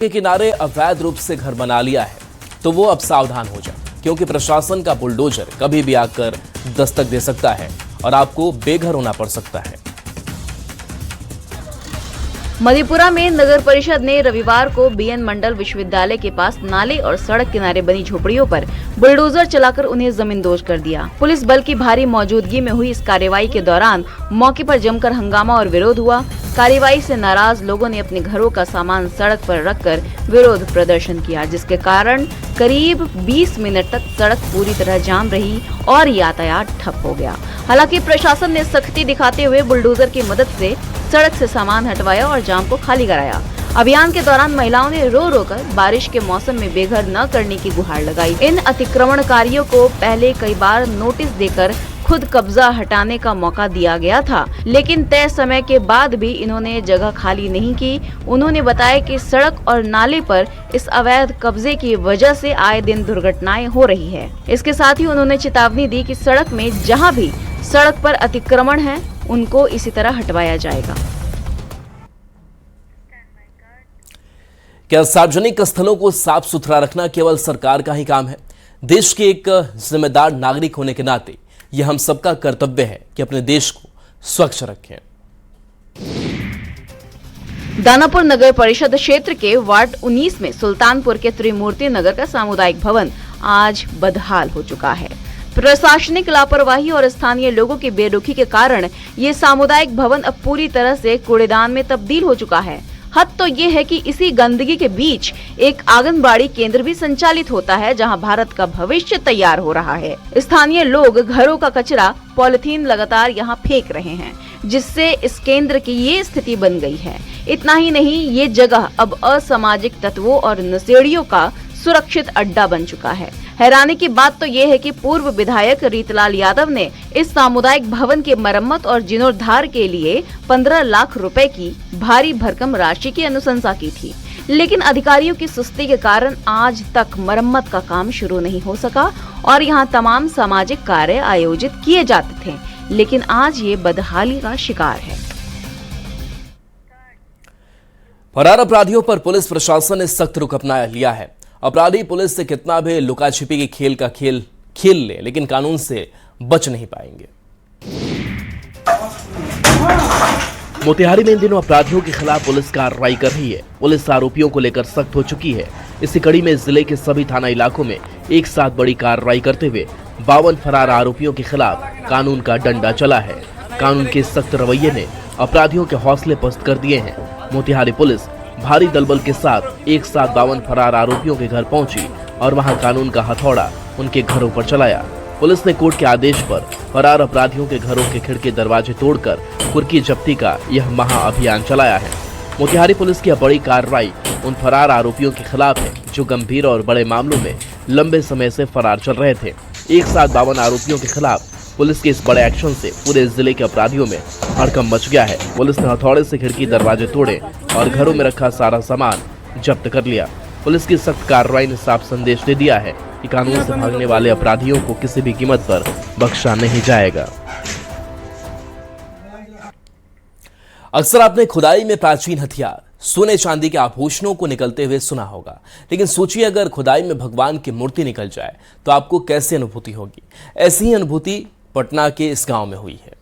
के किनारे अवैध रूप से घर बना लिया है तो वो अब सावधान हो जाए, क्योंकि प्रशासन का बुलडोजर कभी भी आकर दस्तक दे सकता है और आपको बेघर होना पड़ सकता है। मधेपुरा में नगर परिषद ने रविवार को बीएन मंडल विश्वविद्यालय के पास नाले और सड़क किनारे बनी झोपड़ियों पर बुलडोजर चलाकर उन्हें जमींदोज कर दिया। पुलिस बल की भारी मौजूदगी में हुई इस कार्रवाई के दौरान मौके पर जमकर हंगामा और विरोध हुआ। कार्रवाई से नाराज लोगों ने अपने घरों का सामान सड़क पर रखकर विरोध प्रदर्शन किया, जिसके कारण करीब 20 मिनट तक सड़क पूरी तरह जाम रही और यातायात ठप हो गया। हालांकि प्रशासन ने सख्ती दिखाते हुए बुलडोजर की मदद से सड़क से सामान हटवाया और जाम को खाली कराया। अभियान के दौरान महिलाओं ने रो रो कर बारिश के मौसम में बेघर न करने की गुहार लगाई। इन अतिक्रमणकारियों को पहले कई बार नोटिस देकर खुद कब्जा हटाने का मौका दिया गया था, लेकिन तय समय के बाद भी इन्होंने जगह खाली नहीं की। उन्होंने बताया कि सड़क और नाले पर इस अवैध कब्जे की वजह से आए दिन दुर्घटनाएं हो रही है। इसके साथ ही उन्होंने चेतावनी दी कि सड़क में जहां भी सड़क पर अतिक्रमण है उनको इसी तरह हटवाया जाएगा। क्या सार्वजनिक स्थलों को साफ सुथरा रखना केवल सरकार का ही काम है? देश के एक जिम्मेदार नागरिक होने के नाते यह हम सबका कर्तव्य है कि अपने देश को स्वच्छ रखें। दानापुर नगर परिषद क्षेत्र के वार्ड 19 में सुल्तानपुर के त्रिमूर्ति नगर का सामुदायिक भवन आज बदहाल हो चुका है। प्रशासनिक लापरवाही और स्थानीय लोगों की बेरुखी के कारण ये सामुदायिक भवन अब पूरी तरह से कूड़ेदान में तब्दील हो चुका है। हद तो ये है कि इसी गंदगी के बीच एक आंगनबाड़ी केंद्र भी संचालित होता है, जहां भारत का भविष्य तैयार हो रहा है। स्थानीय लोग घरों का कचरा पॉलिथीन लगातार यहां फेंक रहे हैं, जिससे इस केंद्र की ये स्थिति बन गई है। इतना ही नहीं, ये जगह अब असामाजिक तत्वों और नशेड़ियों का सुरक्षित अड्डा बन चुका है। हैरानी की बात तो ये है कि पूर्व विधायक रीतलाल यादव ने इस सामुदायिक भवन की मरम्मत और जीर्णोद्धार के लिए 15 लाख रुपए की भारी भरकम राशि की अनुशंसा की थी, लेकिन अधिकारियों की सुस्ती के कारण आज तक मरम्मत का काम शुरू नहीं हो सका और यहाँ तमाम सामाजिक कार्य आयोजित किए जाते थे, लेकिन आज ये बदहाली का शिकार है। फरार अपराधियों पर पुलिस प्रशासन ने सख्त रुख अपना लिया है। अपराधी पुलिस से कितना भी लुका छिपी की खेल का खेल ले, लेकिन कानून से बच नहीं पाएंगे। मोतिहारी में इन दिनों अपराधियों के खिलाफ पुलिस कार्रवाई कर रही है। पुलिस आरोपियों को लेकर सख्त हो चुकी है। इसी कड़ी में जिले के सभी थाना इलाकों में एक साथ बड़ी कार्रवाई करते हुए 52 फरार आरोपियों के खिलाफ कानून का डंडा चला है। कानून के सख्त रवैये ने अपराधियों के हौसले पस्त कर दिए हैं। मोतिहारी पुलिस भारी दलबल के साथ एक साथ 52 फरार आरोपियों के घर पहुंची और वहां कानून का हथौड़ा उनके घरों पर चलाया। पुलिस ने कोर्ट के आदेश पर फरार अपराधियों के घरों के खिड़की दरवाजे तोड़कर कुर्की जब्ती का यह महाअभियान चलाया है। मोतिहारी पुलिस की बड़ी कार्रवाई उन फरार आरोपियों के खिलाफ है जो गंभीर और बड़े मामलों में लंबे समय से फरार चल रहे थे। एक साथ 52 आरोपियों के खिलाफ पुलिस के इस बड़े एक्शन से पूरे जिले के अपराधियों में हड़कंप मच गया है। पुलिस ने हथौड़े से खिड़की दरवाजे तोड़े और घरों में रखा सारा सामान जब्त कर लिया। पुलिस की सख्त कार्रवाई ने साफ संदेश दे दिया है कि कानून से भागने वाले अपराधियों को किसी भी कीमत पर बख्शा नहीं जाएगा। अक्सर आपने खुदाई में प्राचीन हथियार, सोने चांदी के आभूषणों को निकलते हुए सुना होगा, लेकिन सोचिए अगर खुदाई में भगवान की मूर्ति निकल जाए तो आपको कैसी अनुभूति होगी। ऐसी ही अनुभूति पटना के इस गांव में हुई है।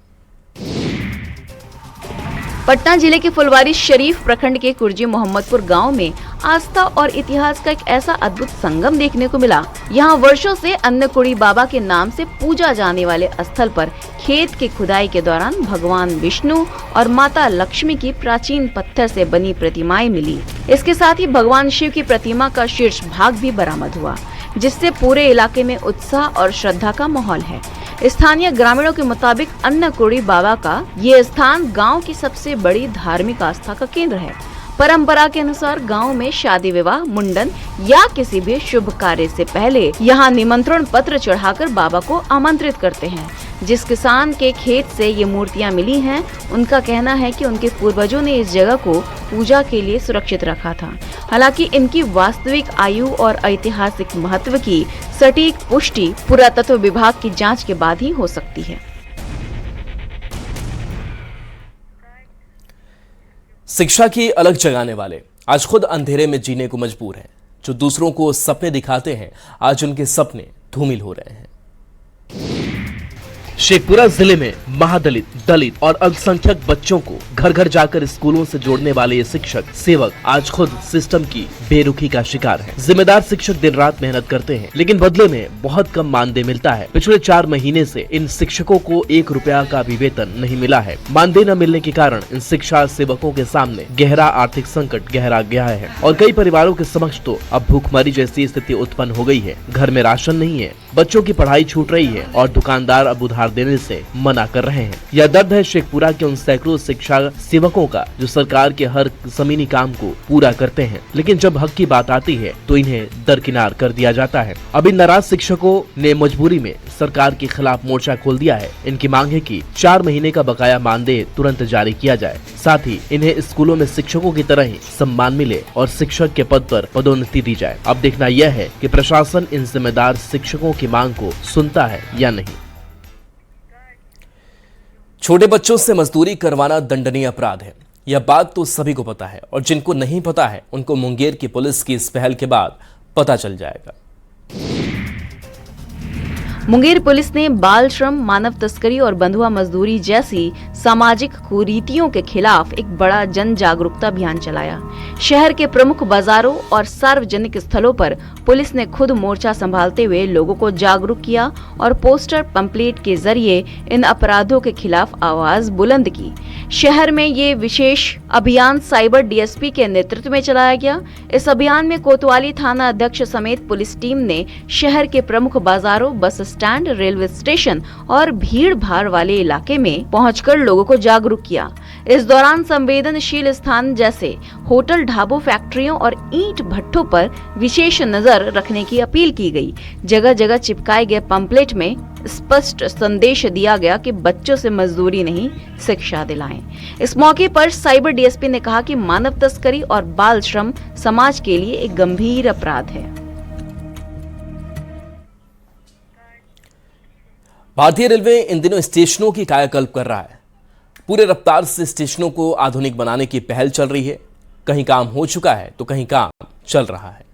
पटना जिले के फुलवारी शरीफ प्रखंड के कुर्जी मोहम्मदपुर गांव में आस्था और इतिहास का एक ऐसा अद्भुत संगम देखने को मिला। यहाँ वर्षों से अन्नकुड़ी बाबा के नाम से पूजा जाने वाले स्थल पर खेत की खुदाई के दौरान भगवान विष्णु और माता लक्ष्मी की प्राचीन पत्थर से बनी प्रतिमाएं मिली। इसके साथ ही भगवान शिव की प्रतिमा का शीर्ष भाग भी बरामद हुआ, जिससे पूरे इलाके में उत्साह और श्रद्धा का माहौल है। स्थानीय ग्रामीणों के मुताबिक अन्नकुड़ी बाबा का ये स्थान गांव की सबसे बड़ी धार्मिक आस्था का केंद्र है। परंपरा के अनुसार गांव में शादी विवाह, मुंडन या किसी भी शुभ कार्य से पहले यहाँ निमंत्रण पत्र चढ़ाकर बाबा को आमंत्रित करते हैं। जिस किसान के खेत से ये मूर्तियाँ मिली हैं, उनका कहना है कि उनके पूर्वजों ने इस जगह को पूजा के लिए सुरक्षित रखा था। हालांकि इनकी वास्तविक आयु और ऐतिहासिक महत्व की सटीक पुष्टि पुरातत्व विभाग की जांच के बाद ही हो सकती है। शिक्षा की अलग जगाने वाले आज खुद अंधेरे में जीने को मजबूर हैं। जो दूसरों को सपने दिखाते हैं, आज उनके सपने धूमिल हो रहे हैं। शेखपुरा जिले में महादलित, दलित और अल्पसंख्यक बच्चों को घर घर जाकर स्कूलों से जोड़ने वाले ये शिक्षक सेवक आज खुद सिस्टम की बेरुखी का शिकार हैं। जिम्मेदार शिक्षक दिन रात मेहनत करते हैं, लेकिन बदले में बहुत कम मानदेय मिलता है। पिछले 4 महीने से इन शिक्षकों को 1 रुपया का भी वेतन नहीं मिला है। मानदेय न मिलने के कारण इन शिक्षा सेवकों के सामने गहरा आर्थिक संकट गहरा गया है और कई परिवारों के समक्ष तो अब भूखमरी जैसी स्थिति उत्पन्न हो गई है। घर में राशन नहीं है, बच्चों की पढ़ाई छूट रही है और दुकानदार अब उधार देने से मना कर रहे हैं। यह दर्द है शेखपुरा के उन सैकड़ों शिक्षा सेवकों का जो सरकार के हर जमीनी काम को पूरा करते हैं, लेकिन जब हक की बात आती है तो इन्हें दरकिनार कर दिया जाता है। अब इन नाराज शिक्षकों ने मजबूरी में सरकार के खिलाफ मोर्चा खोल दिया है। इनकी मांग है कि 4 महीने का बकाया मानदेय तुरंत जारी किया जाए, साथ ही इन्हें स्कूलों में शिक्षकों की तरह ही सम्मान मिले और शिक्षक के पद पर पदोन्नति दी जाए। अब देखना यह है कि प्रशासन इन जिम्मेदार शिक्षकों की मांग को सुनता है या नहीं। छोटे बच्चों से मजदूरी करवाना दंडनीय अपराध है, यह बात तो सभी को पता है और जिनको नहीं पता है उनको मुंगेर की पुलिस की इस पहल के बाद पता चल जाएगा। मुंगेर पुलिस ने बाल श्रम, मानव तस्करी और बंधुआ मजदूरी जैसी सामाजिक कुरीतियों के खिलाफ एक बड़ा जन जागरूकता अभियान चलाया। शहर के प्रमुख बाजारों और सार्वजनिक स्थलों पर पुलिस ने खुद मोर्चा संभालते हुए लोगों को जागरूक किया और पोस्टर पंपलेट के जरिए इन अपराधों के खिलाफ आवाज बुलंद की। शहर में ये विशेष अभियान साइबर डीएसपी के नेतृत्व में चलाया गया। इस अभियान में कोतवाली थाना अध्यक्ष समेत पुलिस टीम ने शहर के प्रमुख बाजारों, बस स्टैंड, रेलवे स्टेशन और भीड़ भाड़ वाले इलाके में पहुंचकर लोगों को जागरूक किया। इस दौरान संवेदनशील स्थान जैसे होटल, ढाबों, फैक्ट्रियों और ईंट भट्ठों पर विशेष नजर रखने की अपील की गई। जगह जगह चिपकाए गए पंपलेट में स्पष्ट संदेश दिया गया कि बच्चों से मजदूरी नहीं, शिक्षा दिलाएं। इस मौके पर साइबर डीएसपी ने कहा कि मानव तस्करी और बाल श्रम समाज के लिए एक गंभीर अपराध है। भारतीय रेलवे इन दिनों स्टेशनों की कायाकल्प कर रहा है। पूरे रफ्तार से स्टेशनों को आधुनिक बनाने की पहल चल रही है। कहीं काम हो चुका है तो कहीं काम चल रहा है।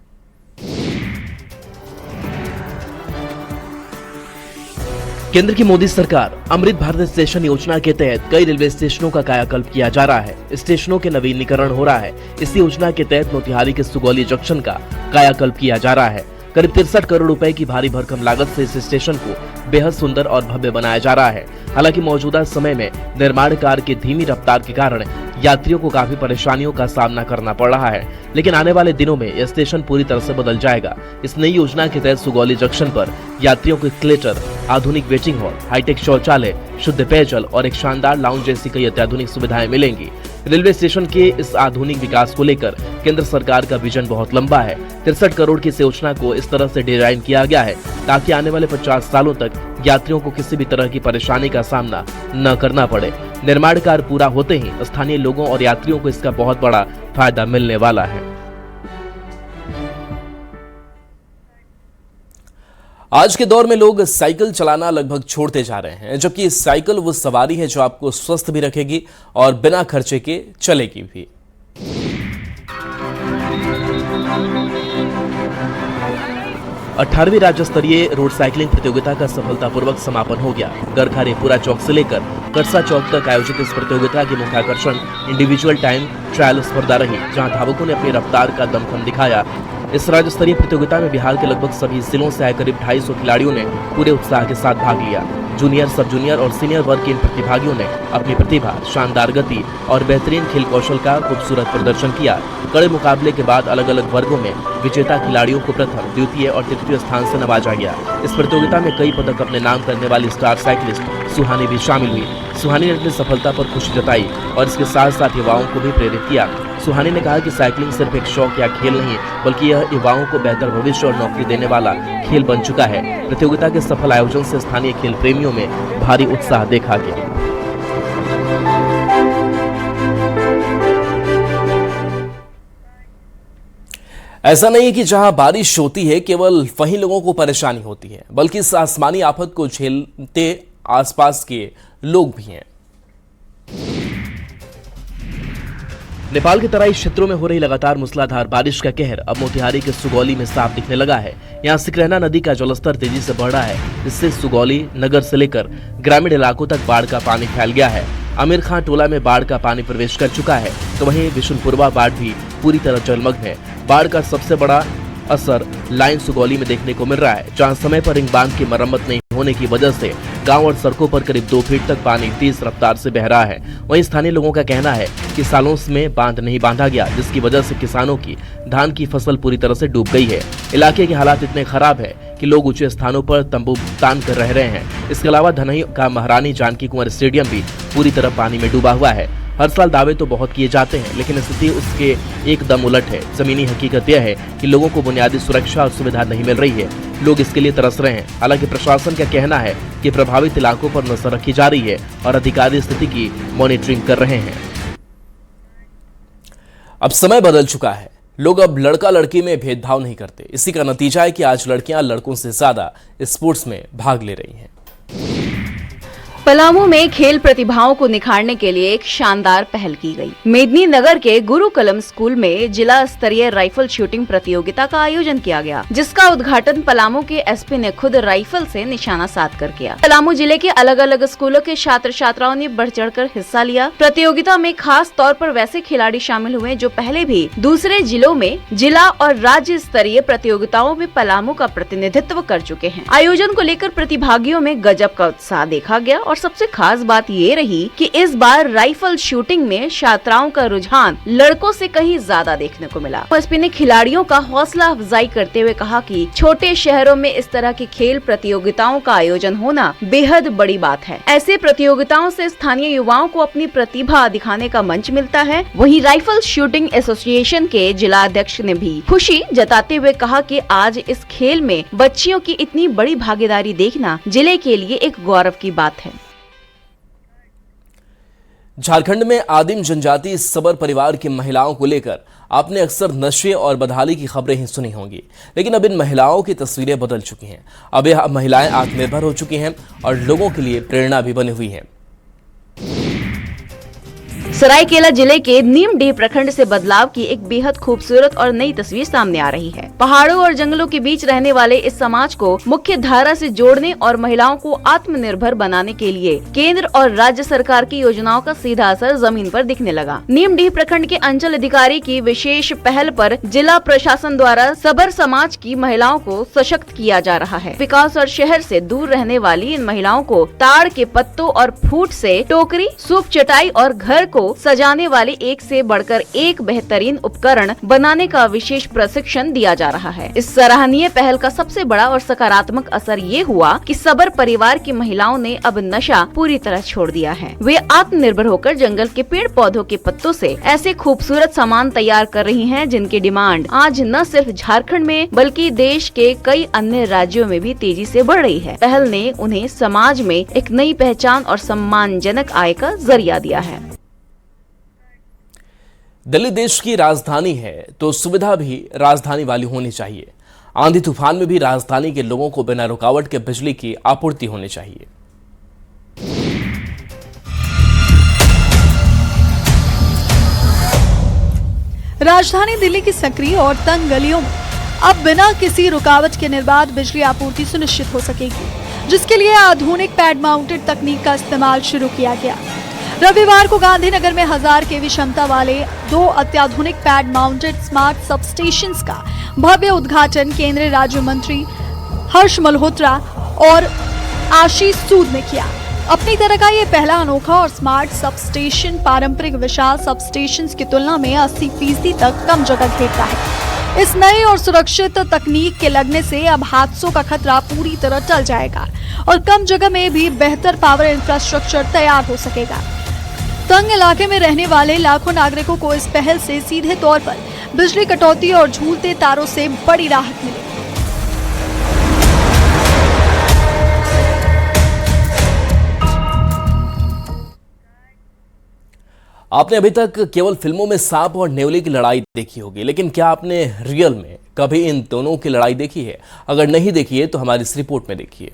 केंद्र की मोदी सरकार अमृत भारत स्टेशन योजना के तहत कई रेलवे स्टेशनों का कायाकल्प किया जा रहा है। स्टेशनों के नवीनीकरण हो रहा है। इस योजना के तहत मोतिहारी के सुगौली जंक्शन का कायाकल्प किया जा रहा है। करीब 63 करोड़ रुपए की भारी भरकम लागत से इस स्टेशन को बेहद सुंदर और भव्य बनाया जा रहा है। हालांकि मौजूदा समय में निर्माण कार्य की धीमी रफ्तार के कारण यात्रियों को काफी परेशानियों का सामना करना पड़ रहा है, लेकिन आने वाले दिनों में यह स्टेशन पूरी तरह से बदल जाएगा। इस नई योजना के तहत सुगौली जंक्शन पर यात्रियों को क्लेटर, आधुनिक वेटिंग हॉल, हाईटेक शौचालय, शुद्ध पेयजल और एक शानदार लाउंज जैसी कई अत्याधुनिक सुविधाएं मिलेंगी। रेलवे स्टेशन के इस आधुनिक विकास को लेकर केंद्र सरकार का विजन बहुत लंबा है। 63 करोड़ की इस योजना को इस तरह से डिजाइन किया गया है ताकि आने वाले 50 सालों तक यात्रियों को किसी भी तरह की परेशानी का सामना न करना पड़े। निर्माण कार्य पूरा होते ही स्थानीय लोगों और यात्रियों को इसका बहुत बड़ा फायदा मिलने वाला है। आज के दौर में लोग साइकिल चलाना लगभग छोड़ते जा रहे हैं, जबकि साइकिल वो सवारी है जो आपको स्वस्थ भी रखेगी और बिना खर्चे के चलेगी भी। अठारहवीं राज्य स्तरीय रोड साइकिलिंग प्रतियोगिता का सफलतापूर्वक समापन हो गया। गरखा-रेपुरा चौक से लेकर करसा चौक तक आयोजित इस प्रतियोगिता की मुख्य आकर्षण इंडिविजुअल टाइम ट्रायल स्पर्धा रही, जहां धावकों ने अपनी रफ्तार का दमखम दिखाया। इस राज्य स्तरीय प्रतियोगिता में बिहार के लगभग सभी जिलों से आए करीब 250 खिलाड़ियों ने पूरे उत्साह के साथ भाग लिया। जूनियर, सब जूनियर और सीनियर वर्ग के इन प्रतिभागियों ने अपनी प्रतिभा, शानदार गति और बेहतरीन खेल कौशल का खूबसूरत प्रदर्शन किया। कड़े मुकाबले के बाद अलग अलग वर्गों में विजेता खिलाड़ियों को प्रथम, द्वितीय और तृतीय स्थान से नवाजा गया। इस प्रतियोगिता में कई पदक अपने नाम करने वाली स्टार साइकिलिस्ट सुहानी भी शामिल हुई। सुहानी ने अपनी सफलता पर खुशी जताई और इसके साथ साथ युवाओं को भी प्रेरित किया। सुहानी ने कहा कि साइकिलिंग सिर्फ एक शौक या खेल नहीं, बल्कि यह युवाओं को बेहतर भविष्य और नौकरी देने वाला खेल बन चुका है। प्रतियोगिता के सफल आयोजन से स्थानीय खेल प्रेमियों में भारी उत्साह देखा गया। ऐसा नहीं है कि जहां बारिश होती है केवल वहीं लोगों को परेशानी होती है, बल्कि इस आसमानी आफत को झेलते आसपास के लोग भी हैं। नेपाल के तराई क्षेत्रों में हो रही लगातार मूसलाधार बारिश का कहर अब मोतिहारी के सुगौली में साफ दिखने लगा है। यहाँ सिकरहना नदी का जलस्तर तेजी से बढ़ रहा है, जिससे सुगौली नगर से लेकर ग्रामीण इलाकों तक बाढ़ का पानी फैल गया है। आमिर खान टोला में बाढ़ का पानी प्रवेश कर चुका है, तो वहीं बिशुनपुरवा बाढ़ भी पूरी तरह जलमग्न है। बाढ़ का सबसे बड़ा असर लाइन सुगौली में देखने को मिल रहा है, जहां समय पर रिंग बांध की मरम्मत नहीं होने की वजह से गांव और सड़कों पर करीब 2 फीट तक पानी तेज रफ्तार से बह रहा है। वहीं स्थानीय लोगों का कहना है कि सालों में बांध नहीं बांधा गया, जिसकी वजह से किसानों की धान की फसल पूरी तरह से डूब गई है। इलाके के हालात इतने खराब है कि लोग ऊंचे स्थानों पर तंबू तान कर रह रहे हैं। इसके अलावा धनई का महारानी जानकी कुंवर स्टेडियम भी पूरी तरह पानी में डूबा हुआ है। हर साल दावे तो बहुत किए जाते हैं, लेकिन स्थिति उसके एकदम उलट है। जमीनी हकीकत यह है कि लोगों को बुनियादी सुरक्षा और सुविधा नहीं मिल रही है, लोग इसके लिए तरस रहे हैं। हालांकि प्रशासन का कहना है कि प्रभावित इलाकों पर नजर रखी जा रही है और अधिकारी स्थिति की मॉनिटरिंग कर रहे हैं। अब समय बदल चुका है, लोग अब लड़का लड़की में भेदभाव नहीं करते। इसी का नतीजा है कि आज लड़कियां लड़कों से ज्यादा स्पोर्ट्स में भाग ले रही हैं। पलामू में खेल प्रतिभाओं को निखारने के लिए एक शानदार पहल की गई। मेदिनी नगर के गुरु कलम स्कूल में जिला स्तरीय राइफल शूटिंग प्रतियोगिता का आयोजन किया गया, जिसका उद्घाटन पलामू के एसपी ने खुद राइफल से निशाना साध कर किया। पलामू जिले के अलग अलग स्कूलों के छात्र छात्राओं ने बढ़ चढ़कर हिस्सा लिया। प्रतियोगिता में खास तौर पर वैसे खिलाड़ी शामिल हुए जो पहले भी दूसरे जिलों में जिला और राज्य स्तरीय प्रतियोगिताओं में पलामू का प्रतिनिधित्व कर चुके हैं। आयोजन को लेकर प्रतिभागियों में गजब का उत्साह देखा गया और सबसे खास बात ये रही कि इस बार राइफल शूटिंग में छात्राओं का रुझान लड़कों से कहीं ज्यादा देखने को मिला। एसपी ने खिलाड़ियों का हौसला अफजाई करते हुए कहा कि छोटे शहरों में इस तरह की खेल प्रतियोगिताओं का आयोजन होना बेहद बड़ी बात है। ऐसे प्रतियोगिताओं से स्थानीय युवाओं को अपनी प्रतिभा दिखाने का मंच मिलता है। वहीं राइफल शूटिंग एसोसिएशन के जिला अध्यक्ष ने भी खुशी जताते हुए कहा कि आज इस खेल में बच्चियों की इतनी बड़ी भागीदारी देखना जिले के लिए एक गौरव की बात है। झारखंड में आदिम जनजाति सबर परिवार की महिलाओं को लेकर आपने अक्सर नशे और बदहाली की खबरें ही सुनी होंगी, लेकिन अब इन महिलाओं की तस्वीरें बदल चुकी हैं। अब यह महिलाएं आत्मनिर्भर हो चुकी हैं और लोगों के लिए प्रेरणा भी बनी हुई हैं। सरायकेला जिले के नीमडीह प्रखंड से बदलाव की एक बेहद खूबसूरत और नई तस्वीर सामने आ रही है। पहाड़ों और जंगलों के बीच रहने वाले इस समाज को मुख्य धारा से जोड़ने और महिलाओं को आत्मनिर्भर बनाने के लिए केंद्र और राज्य सरकार की योजनाओं का सीधा असर जमीन पर दिखने लगा। नीमडीह प्रखंड के अंचल अधिकारी की विशेष पहल पर जिला प्रशासन द्वारा सबर समाज की महिलाओं को सशक्त किया जा रहा है। विकास और शहर से दूर रहने वाली इन महिलाओं को ताड़ के पत्तों और फूट से टोकरी, सूप चटाई और घर को सजाने वाले एक से बढ़कर एक बेहतरीन उपकरण बनाने का विशेष प्रशिक्षण दिया जा रहा है। इस सराहनीय पहल का सबसे बड़ा और सकारात्मक असर ये हुआ कि सबर परिवार की महिलाओं ने अब नशा पूरी तरह छोड़ दिया है। वे आत्मनिर्भर होकर जंगल के पेड़ पौधों के पत्तों से ऐसे खूबसूरत सामान तैयार कर रही हैं, जिनकी डिमांड आज न सिर्फ झारखंड में बल्कि देश के कई अन्य राज्यों में भी तेजी से बढ़ रही है। पहल ने उन्हें समाज में एक नई पहचान और सम्मानजनक आय का जरिया दिया है। दिल्ली देश की राजधानी है तो सुविधा भी राजधानी वाली होनी चाहिए। आंधी तूफान में भी राजधानी के लोगों को बिना रुकावट के बिजली की आपूर्ति होनी चाहिए। राजधानी दिल्ली की सक्रिय और तंग गलियों में अब बिना किसी रुकावट के निर्बाध बिजली आपूर्ति सुनिश्चित हो सकेगी, जिसके लिए आधुनिक पैड माउंटेड तकनीक का इस्तेमाल शुरू किया गया। रविवार को गांधीनगर में 1000 केवी क्षमता वाले 2 अत्याधुनिक पैड माउंटेड स्मार्ट सबस्टेशंस का भव्य उद्घाटन केंद्रीय राज्य मंत्री हर्ष मल्होत्रा और आशीष सूद ने किया। अपनी तरह का ये पहला अनोखा और स्मार्ट सबस्टेशन पारंपरिक विशाल सबस्टेशंस की तुलना में 80% तक कम जगह घेरता है। इस नई और सुरक्षित तकनीक के लगने से अब हादसों का खतरा पूरी तरह टल जाएगा और कम जगह में भी बेहतर पावर इंफ्रास्ट्रक्चर तैयार हो सकेगा। तंग इलाके में रहने वाले लाखों नागरिकों को इस पहल से सीधे तौर पर बिजली कटौती और झूलते तारों से बड़ी राहत मिली। आपने अभी तक केवल फिल्मों में सांप और नेवले की लड़ाई देखी होगी, लेकिन क्या आपने रियल में कभी इन दोनों की लड़ाई देखी है? अगर नहीं देखी है तो हमारी इस रिपोर्ट में देखिए।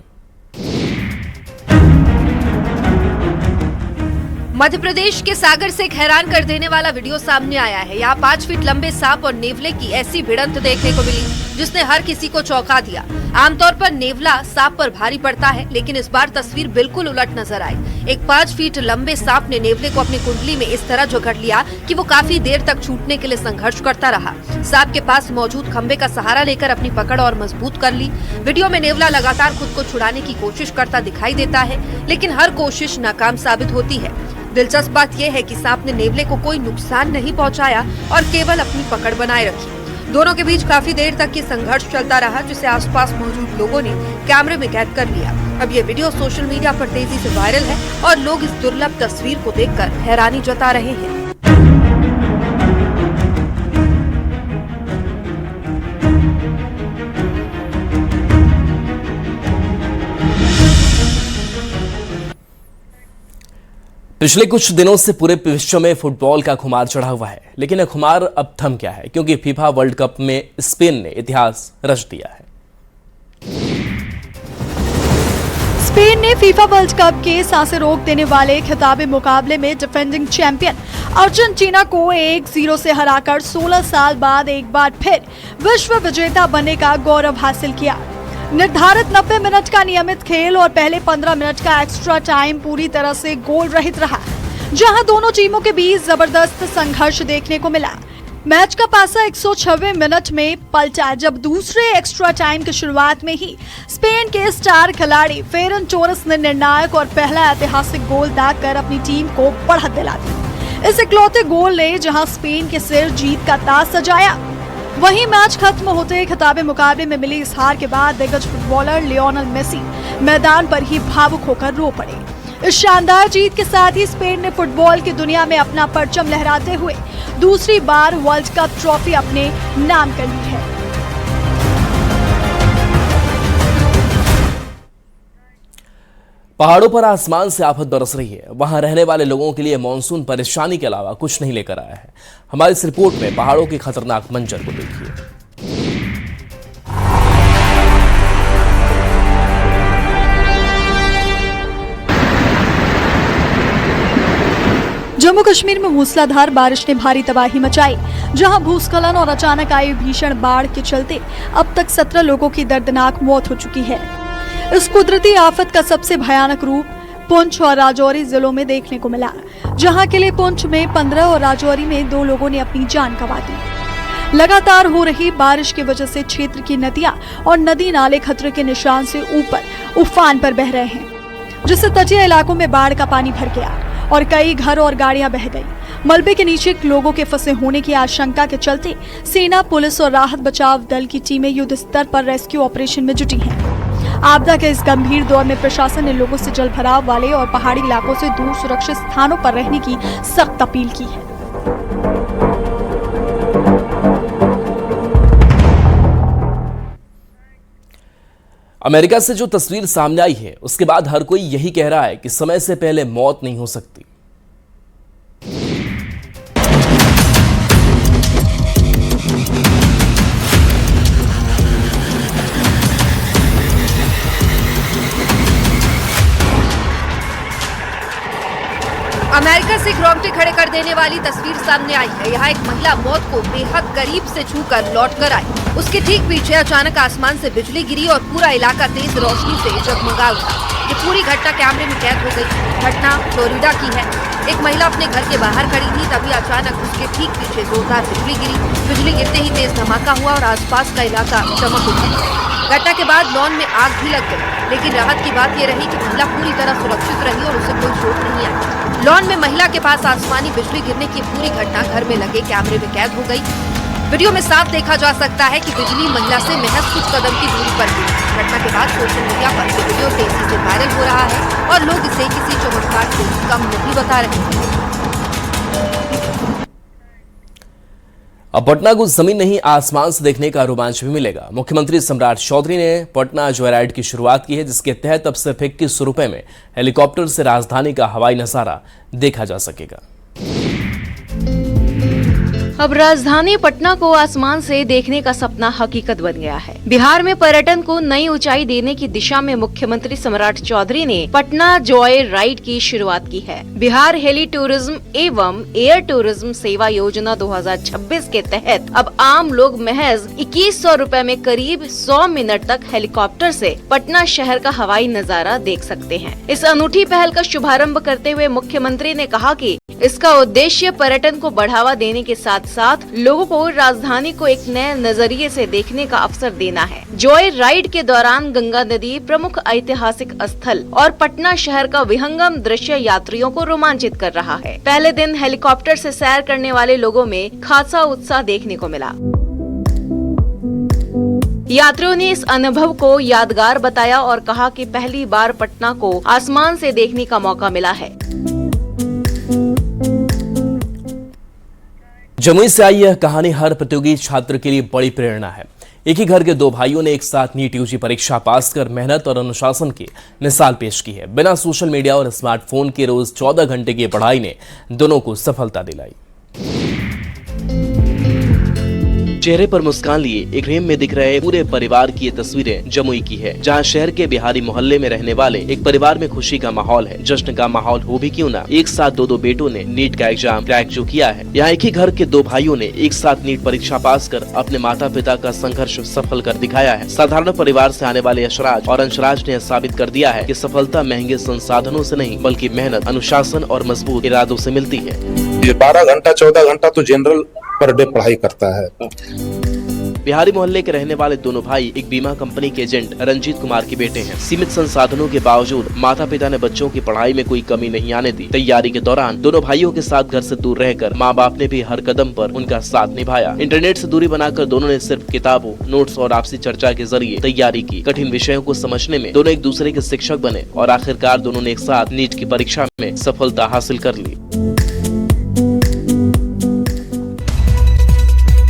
मध्य प्रदेश के सागर से एक हैरान कर देने वाला वीडियो सामने आया है। यहाँ 5 फीट लंबे सांप और नेवले की ऐसी भिड़ंत देखने को मिली जिसने हर किसी को चौंका दिया। आमतौर पर नेवला सांप पर भारी पड़ता है, लेकिन इस बार तस्वीर बिल्कुल उलट नजर आई। एक 5 फीट लंबे सांप ने नेवले को अपनी कुंडली में इस तरह जकड़ लिया कि वो काफी देर तक छूटने के लिए संघर्ष करता रहा। सांप के पास मौजूद खंबे का सहारा लेकर अपनी पकड़ और मजबूत कर ली। वीडियो में नेवला लगातार खुद को छुड़ाने की कोशिश करता दिखाई देता है, लेकिन हर कोशिश नाकाम साबित होती है। दिलचस्प बात यह है कि सांप ने नेवले को कोई नुकसान नहीं पहुंचाया और केवल अपनी पकड़ बनाए रखी। दोनों के बीच काफी देर तक ये संघर्ष चलता रहा, जिसे आसपास मौजूद लोगों ने कैमरे में कैद कर लिया। अब ये वीडियो सोशल मीडिया पर तेजी से वायरल है और लोग इस दुर्लभ तस्वीर को देखकर हैरानी जता रहे हैं। पिछले कुछ दिनों से पूरे विश्व में फुटबॉल का खुमार चढ़ा हुआ है, लेकिन यह खुमार अब थम गया है क्योंकि फीफा वर्ल्ड कप में स्पेन ने इतिहास रच दिया है। स्पेन ने फीफा वर्ल्ड कप के सांसें रोक देने वाले खिताबी मुकाबले में डिफेंडिंग चैंपियन अर्जेंटीना को 1-0 से हराकर 16 साल बाद एक बार फिर विश्व विजेता बनने का गौरव हासिल किया। निर्धारित 90 मिनट का नियमित खेल और पहले 15 मिनट का एक्स्ट्रा टाइम पूरी तरह से गोल रहित रहा, जहां दोनों टीमों के बीच जबरदस्त संघर्ष देखने को मिला। मैच का पासा 106वें मिनट में पलटा, जब दूसरे एक्स्ट्रा टाइम की शुरुआत में ही स्पेन के स्टार खिलाड़ी फेरन टोरेस ने निर्णायक और पहला ऐतिहासिक गोल दागकर अपनी टीम को बढ़त दिला दी। इस इकलौते गोल ने जहां स्पेन के सिर जीत का ताज सजाया, वहीं मैच खत्म होते खिताबी मुकाबले में मिली इस हार के बाद दिग्गज फुटबॉलर लियोनेल मेसी मैदान पर ही भावुक होकर रो पड़े। इस शानदार जीत के साथ ही स्पेन ने फुटबॉल की दुनिया में अपना परचम लहराते हुए दूसरी बार वर्ल्ड कप ट्रॉफी अपने नाम कर ली है। पहाड़ों पर आसमान से आफत बरस रही है। वहां रहने वाले लोगों के लिए मानसून परेशानी के अलावा कुछ नहीं लेकर आया है। हमारी इस रिपोर्ट में पहाड़ों के खतरनाक मंजर को देखिए। जम्मू कश्मीर में मूसलाधार बारिश ने भारी तबाही मचाई, जहां भूस्खलन और अचानक आई भीषण बाढ़ के चलते अब तक 17 लोगों की दर्दनाक मौत हो चुकी है। इस कुदरती आफत का सबसे भयानक रूप पुंछ और राजौरी जिलों में देखने को मिला, जहां के लिए पुंछ में 15 और राजौरी में 2 लोगों ने अपनी जान गंवा दी। लगातार हो रही बारिश की वजह से क्षेत्र की नदियां और नदी नाले खतरे के निशान से ऊपर उफान पर बह रहे हैं, जिससे तटीय इलाकों में बाढ़ का पानी भर गया और कई घर और गाड़ियां बह गई। मलबे के नीचे लोगों के फंसे होने की आशंका के चलते सेना, पुलिस और राहत बचाव दल की टीमें युद्ध स्तर पर रेस्क्यू ऑपरेशन में जुटी हैं। आपदा के इस गंभीर दौर में प्रशासन ने लोगों से जलभराव वाले और पहाड़ी इलाकों से दूर सुरक्षित स्थानों पर रहने की सख्त अपील की है। अमेरिका से जो तस्वीर सामने आई है, उसके बाद हर कोई यही कह रहा है कि समय से पहले मौत नहीं हो सकती। अमेरिका से रोंगटे खड़े कर देने वाली तस्वीर सामने आई है। यहाँ एक महिला मौत को बेहद करीब से छूकर लौट कर आई। उसके ठीक पीछे अचानक आसमान से बिजली गिरी और पूरा इलाका तेज रोशनी से जगमगा उठा। ये पूरी घटना कैमरे में कैद हो गई। घटना फ्लोरिडा की है। एक महिला अपने घर के बाहर खड़ी थी, तभी अचानक उसके ठीक पीछे जोरदार बिजली गिरी। बिजली गिरते ही तेज धमाका हुआ और आसपास का इलाका चमक उठा। घटना के बाद लॉन में आग भी लग गई, लेकिन राहत की बात यह रही कि महिला पूरी तरह सुरक्षित रही और उसे कोई चोट नहीं आई। लॉन में महिला के पास आसमानी बिजली गिरने की पूरी घटना घर में लगे कैमरे में कैद हो गई। वीडियो में साफ देखा जा सकता है कि बिजली महिला से महज कुछ कदम की दूरी पर गिरी। घटना के बाद सोशल मीडिया पर ये वीडियो तेजी से वायरल हो रहा है और लोग इसे किसी चमत्कार से कम नहीं बता रहे हैं। अब पटना को जमीन नहीं आसमान से देखने का रोमांच भी मिलेगा। मुख्यमंत्री सम्राट चौधरी ने पटना जॉयराइड की शुरुआत की है, जिसके तहत अब सिर्फ 21 रुपए में हेलीकॉप्टर से राजधानी का हवाई नजारा देखा जा सकेगा। अब राजधानी पटना को आसमान से देखने का सपना हकीकत बन गया है। बिहार में पर्यटन को नई ऊंचाई देने की दिशा में मुख्यमंत्री सम्राट चौधरी ने पटना जॉय राइड की शुरुआत की है। बिहार हेली टूरिज्म एवं एयर टूरिज्म सेवा योजना 2026 के तहत अब आम लोग महज 2100 रुपए में करीब 100 मिनट तक हेलीकॉप्टर से पटना शहर का हवाई नजारा देख सकते हैं। इस अनूठी पहल का शुभारंभ करते हुए मुख्यमंत्री ने कहा कि इसका उद्देश्य पर्यटन को बढ़ावा देने के साथ साथ लोगों को राजधानी को एक नए नजरिए से देखने का अवसर देना है। जॉय राइड के दौरान गंगा नदी, प्रमुख ऐतिहासिक स्थल और पटना शहर का विहंगम दृश्य यात्रियों को रोमांचित कर रहा है। पहले दिन हेलीकॉप्टर से सैर करने वाले लोगों में खासा उत्साह देखने को मिला। यात्रियों ने इस अनुभव को यादगार बताया और कहा कि पहली बार पटना को आसमान से देखने का मौका मिला है। जमुई से आई यह कहानी हर प्रतियोगी छात्र के लिए बड़ी प्रेरणा है। एक ही घर के दो भाइयों ने एक साथ नीट यूजी परीक्षा पास कर मेहनत और अनुशासन की मिसाल पेश की है। बिना सोशल मीडिया और स्मार्टफोन के रोज 14 घंटे की पढ़ाई ने दोनों को सफलता दिलाई। चेहरे पर मुस्कान लिए एक फ्रेम में दिख रहे पूरे परिवार की ये तस्वीरें जमुई की है, जहां शहर के बिहारी मोहल्ले में रहने वाले एक परिवार में खुशी का माहौल है। जश्न का माहौल हो भी क्यों ना, एक साथ दो बेटों ने नीट का एग्जाम क्रैक जो किया है। यहाँ एक ही घर के दो भाइयों ने एक साथ नीट परीक्षा पास कर अपने माता पिता का संघर्ष सफल कर दिखाया है। साधारण परिवार से आने वाले यशराज और अंशराज ने साबित कर दिया है कि सफलता महंगे संसाधनों से नहीं बल्कि मेहनत, अनुशासन और मजबूत इरादों से मिलती है। ये 12 घंटा 14 घंटा तो जनरल पर डे पढ़ाई करता है। बिहारी मोहल्ले के रहने वाले दोनों भाई एक बीमा कंपनी के एजेंट रंजीत कुमार के बेटे हैं। सीमित संसाधनों के बावजूद माता पिता ने बच्चों की पढ़ाई में कोई कमी नहीं आने दी। तैयारी के दौरान दोनों भाइयों के साथ घर से दूर रहकर माँ बाप ने भी हर कदम पर उनका साथ निभाया। इंटरनेट से दूरी बनाकर दोनों ने सिर्फ किताबों, नोट्स और आपसी चर्चा के जरिए तैयारी की। कठिन विषयों को समझने में दोनों एक दूसरे के शिक्षक बने और आखिरकार दोनों ने एक साथ नीट की परीक्षा में सफलता हासिल कर ली।